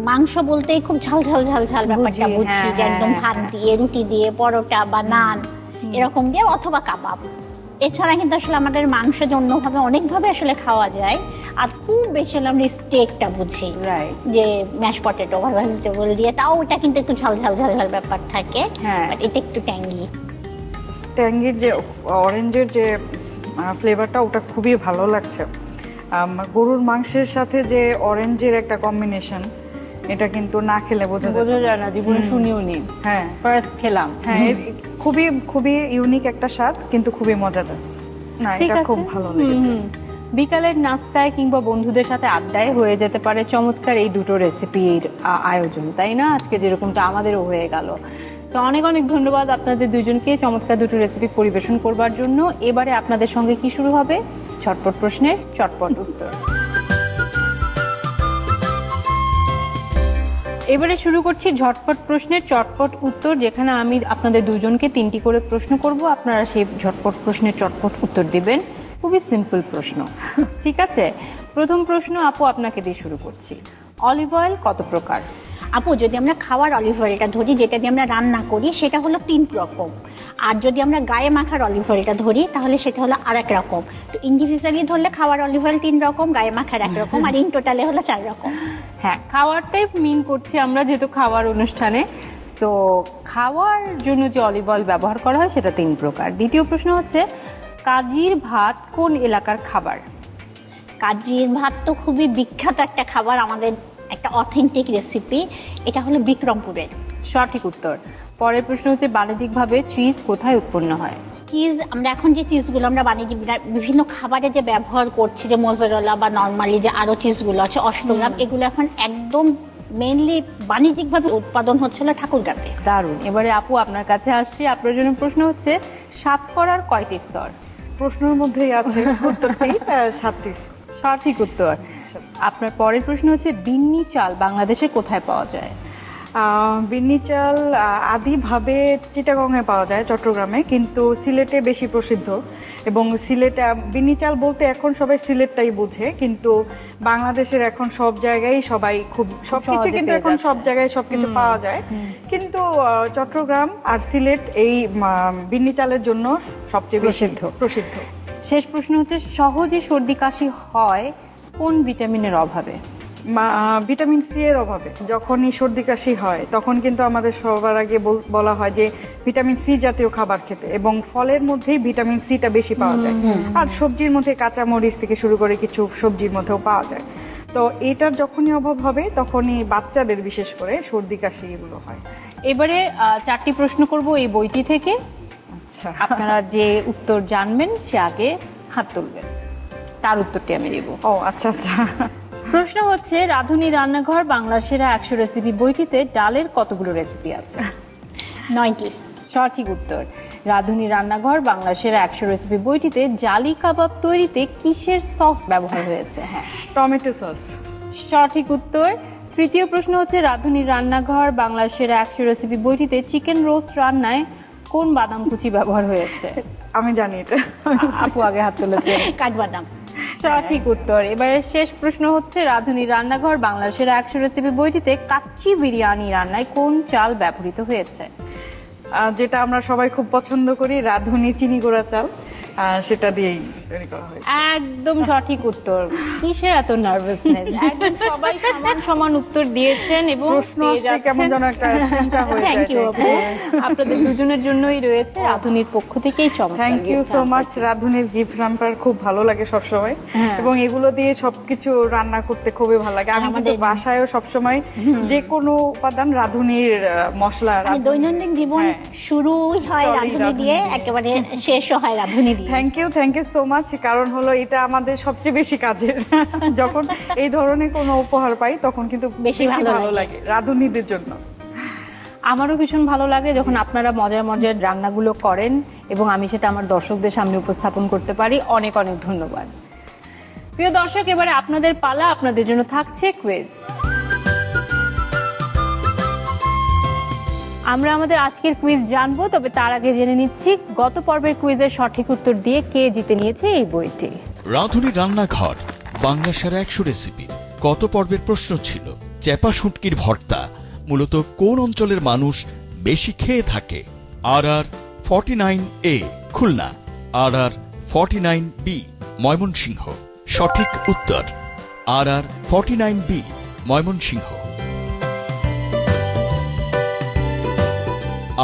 মাংস বলতেই খুব ঝাল ব্যাপারটা বুঝি, বুঝি, হ্যাঁ, যে একদম হ্যাঁ, ভাত দিয়ে, রুটি দিয়ে, পরোটা বা নান এরকম দিয়ে, অথবা কাবাব। এছাড়া কিন্তু আসলে আমাদের মাংস যে অন্যভাবে অনেকভাবে আসলে খাওয়া যায়। আর খুব বেশি হলে আমরা স্টেকটা বুঝি, রাইট। যে ম্যাশ পটেটো বা ভেজিটেবল দিয়ে, তাও ওটা কিন্তু একটু ঝাল ব্যাপার থাকে। হ্যাঁ। বাট এটা একটু ট্যাঙ্গি। ট্যাঙ্গির যে অরেঞ্জের যে ফ্লেভারটা, ওটা খুবই ভালো লাগছে। গরুর মাংসের সাথে যে অরেঞ্জের একটা কম্বিনেশন, এটা কিন্তু না খেলে বোঝা যায়। বোঝা যায় না, জীবনে শুনিও নি। হ্যাঁ ফার্স্ট খেলাম। হ্যাঁ, খুবই ইউনিক একটা স্বাদ, কিন্তু খুবই মজাদার। না, ঠিক এটা আছে। খুব ভালো লেগেছে। বিকালের নাস্তায় কিংবা বন্ধুদের সাথে আড্ডায় হয়ে যেতে পারে চমৎকার এই দুটো রেসিপির আয়োজন, তাই না? আজকে যেরকমটা আমাদেরও হয়ে গেল। তো অনেক ধন্যবাদ আপনাদের দুজনকে চমৎকার দুটো রেসিপি পরিবেশন করবার জন্য। এবারে আপনাদের সঙ্গে কি শুরু হবে? ঝটপট প্রশ্নের চটপট উত্তর। এবারে শুরু করছি ঝটপট প্রশ্নের চটপট উত্তর, যেখানে আমি আপনাদের দুজনকে 3টি করে প্রশ্ন করব, আপনারা সেই ঝটপট প্রশ্নের চটপট উত্তর দিবেন। খুবই সিম্পল প্রশ্ন, ঠিক আছে? প্রথম প্রশ্ন আপু আপনাকে দিয়ে শুরু করছি। অলিভ অয়েল কত প্রকার? আপু, যদি আমরা খাওয়ার অলিভ অয়েলটা ধরি, যেটা দিয়ে আমরা রান্না করি, সেটা হলো 3 রকম। আর যদি আমরা গায়ে মাখার অলিভ অয়েলটা ধরি, তাহলে সেটা হলো আরেক রকম। তো ইন্ডিভিজুয়ালি ধরলে খাওয়ার অলিভ অয়েল 3 রকম, গায়ে মাখার 1 রকম, আর ইন টোটালে হলো 4 রকম। হ্যাঁ, খাওয়ারটাই মিন করছি আমরা, যেহেতু খাওয়ার অনুষ্ঠানে। সো খাওয়ার জন্য যে অলিভ অয়েল ব্যবহার করা হয় সেটা 3 প্রকার। দ্বিতীয় প্রশ্ন হচ্ছে, কাজির ভাত কোন এলাকার খাবার? কাজির ভাত তো খুবই বিখ্যাত একটা খাবার, আমাদের একটা অথেন্টিক রেসিপি। এটা হলো বিক্রমপুরের। সঠিক উত্তর। পরের প্রশ্ন হচ্ছে, বাণিজ্যিকভাবে চিজ কোথায় উৎপন্ন হয়? চিজ, আমরা এখন যে চিজগুলো আমরা বাণিজ্যিক বিভিন্ন খাবারে যে ব্যবহার করছি, যে মোজারেলা বা নর্মালি যে আরও চিজগুলো আছে, অষ্টগ্রাম, এগুলো এখন একদম মেইনলি বাণিজ্যিকভাবে উৎপাদন হচ্ছিল ঠাকুরগাঁতে। দারুণ। এবারে আপু আপনার কাছে আসছি। আপনার জন্য প্রশ্ন হচ্ছে, সাতকরার কয়টি স্তর? প্রশ্নের মধ্যেই আছে উত্তরটি 7টি। সঠিক উত্তর। আপনার পরের প্রশ্ন হচ্ছে বিন্নি চাল বাংলাদেশের কোথায় পাওয়া যায়? বিন্নি চাল আদিভাবে চিটাগংয়ে পাওয়া যায়, চট্টগ্রামে, কিন্তু সিলেটে বেশি প্রসিদ্ধ। এবং সিলেটে বিন্নি চাল বলতে এখন সবাই সিলেটটাই বুঝে, কিন্তু বাংলাদেশের এখন সব জায়গায় সবাই খুব সবকিছু সহজে কিন্তু পেয়ে এখন সব যাচ্ছে। জায়গায় সবকিছু পাওয়া যায়, কিন্তু চট্টগ্রাম আর সিলেট এই বিন্নি চালের জন্য সবচেয়ে বেশি প্রসিদ্ধ। শেষ প্রশ্ন হচ্ছে সহজে সর্দি কাশি হয় কোন ভিটামিনের অভাবে? ভিটামিন সি এর অভাবে। যখনই সর্দি কাশি হয় তখন কিন্তু আমাদের সবার আগে বলা হয় যে ভিটামিন সি জাতীয় খাবার খেতে, এবং ফলের মধ্যেই ভিটামিন সিটা বেশি পাওয়া যায়, আর সবজির মধ্যে কাঁচামরিচ থেকে শুরু করে কিছু সবজির মধ্যেও পাওয়া যায়। তো এটার যখনই অভাব হবে তখনই বাচ্চাদের বিশেষ করে সর্দি কাশি এগুলো হয়। এবারে 4টি প্রশ্ন করব এই বইটি থেকে। আচ্ছা, আপনারা যে উত্তর জানবেন সে আগে হাত তুলবেন, তার উত্তরটি আমি দেব। ও আচ্ছা আচ্ছা। প্রশ্ন হচ্ছে রাঁধুনি রান্নাঘর বাংলা সেরা 100 রেসিপি বইটিতে ডালের কতগুলো রেসিপি আছে? 9টি। সঠিক উত্তর। রাঁধুনি রান্নাঘর বাংলা সেরা 100 রেসিপি বইটিতে জালি কাবাব তৈরিতে কিসের সস ব্যবহার হয়েছে? হ্যাঁ, টমেটো সস। সঠিক উত্তর। তৃতীয় প্রশ্ন হচ্ছে রাঁধুনি রান্নাঘর বাংলা সেরা 100 রেসিপি বইটিতে চিকেন রোস্ট রান্নায় কোন বাদাম কুচি ব্যবহার হয়েছে? আমি জানি এটা। আপু আগে হাত তুলেছে। কাঠবাদাম। সঠিক উত্তর। এবারে শেষ প্রশ্ন হচ্ছে রাঁধুনি রান্নাঘর বাংলা সেরা 100 রেসিপি বইটিতে কাচ্চি বিরিয়ানি রান্নায় কোন চাল ব্যবহৃত হয়েছে? যেটা আমরা সবাই খুব পছন্দ করি, রাঁধুনি চিনি গুঁড়া চাল, সেটা দিয়েই তৈরি করা হয়েছে। একদম সঠিক উত্তর। কিসের এত নার্ভাসনেস? একদম সবাই সমান সমান উত্তর দিয়েছেন এবং প্রশ্ন পেয়ে আসলে কেমন যাচ্ছেন। যেন একটা চিন্তা হয়ে যায়। থ্যাংক ইউ আপু। আপনাদের দুজনের জন্যই রয়েছে রাঁধুনির পক্ষ থেকেই চমৎকার thank you gift so hamper। Much. রাঁধুনির গিফট হ্যাম্পার খুব ভালো লাগে সবসময়, এবং এগুলো দিয়ে সবকিছু রান্না করতে খুবই ভালো লাগে। আমি কিন্তু বাসায়ও সবসময় যে কোনো উপাদান রাঁধুনির মশলা, মানে দৈনন্দিন জীবন শুরুই হয় চলেই রাঁধুনি রাঁধুনি দিয়ে, দিয়ে। একেবারে শেষও হয় রাঁধুনি দিয়ে। Thank you so much. কারণ হলো এটা আমাদের সবচেয়ে বেশি কাজের। যখন এই ধরনের কোনো উপহার পাই তখন কিন্তু বেশি ভালো লাগে রাঁধুনিদের জন্য। আমারও ভীষণ ভালো লাগে যখন আপনারা মজার মজার রান্নাগুলো করেন এবং আমি সেটা আমার দর্শকদের সামনে উপস্থাপন করতে পারি। অনেক অনেক ধন্যবাদ। প্রিয় দর্শক, এবারে আপনাদের পালা। আপনাদের জন্য থাকছে কুইজ। আমরা আমাদের আজকের কুইজ জানবো, তবে তার আগে জেনে নিচ্ছি গত পর্বের কুইজের সঠিক উত্তর দিয়ে কে জিতে নিয়েছে এই বইটি। রাঁধুনি রান্নাঘর বাংলা সেরা 100 রেসিপি কত পর্বের প্রশ্ন ছিল চ্যাপা শুটকির ভর্তা মূলত কোন অঞ্চলের মানুষ বেশি খেয়ে থাকে? RR 49A Khulna, RR 49B Mymensingh. সঠিক উত্তর RR 49B ময়মনসিংহ।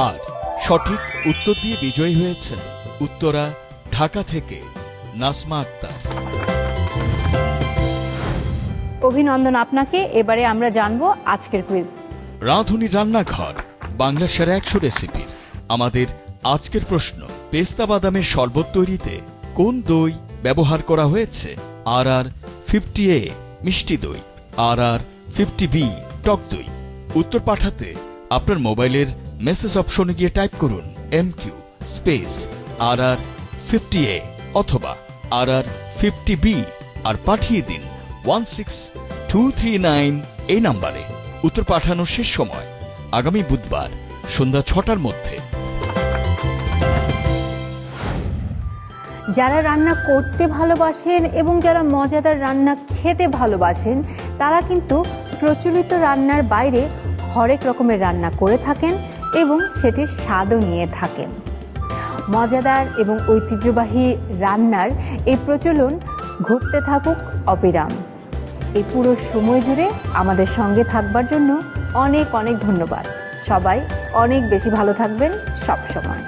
আর সঠিক উত্তর দিয়ে বিজয়ী হয়েছেন উত্তরা ঢাকা থেকে নাসমা আক্তার। অভিনন্দন আপনাকে। এবারে আমরা জানবো আজকের কুইজ। রাঁধুনি রান্নাঘর বাংলা সেরা 100 রেসিপির আমাদের আজকের প্রশ্ন, পেস্তা বাদামের শরবত তৈরিতে কোন দই ব্যবহার করা হয়েছে? RR 50A মিষ্টি দই, RR 50B টক দই। উত্তর পাঠাতে আপনার মোবাইলের মেসেজ অপশনে গিয়ে টাইপ করুন MQ স্পেস RR 50A অথবা RR 50B আর পাঠিয়ে দিন 16239 এই নাম্বারে। উত্তর পাঠানোর শেষ সময় আগামী বুধবার সন্ধ্যা 6টার মধ্যে। যারা রান্না করতে ভালোবাসেন এবং যারা মজাদার রান্না খেতে ভালোবাসেন তারা কিন্তু প্রচলিত রান্নার বাইরে হরেক রকমের রান্না করে থাকেন এবং সেটির স্বাদও নিয়ে থাকেন। মজাদার এবং ঐতিহ্যবাহী রান্নার এই প্রচলন ঘটতে থাকুক অবিরাম। এই পুরো সময় জুড়ে আমাদের সঙ্গে থাকবার জন্য অনেক অনেক ধন্যবাদ। সবাই অনেক বেশি ভালো থাকবেন সব সময়।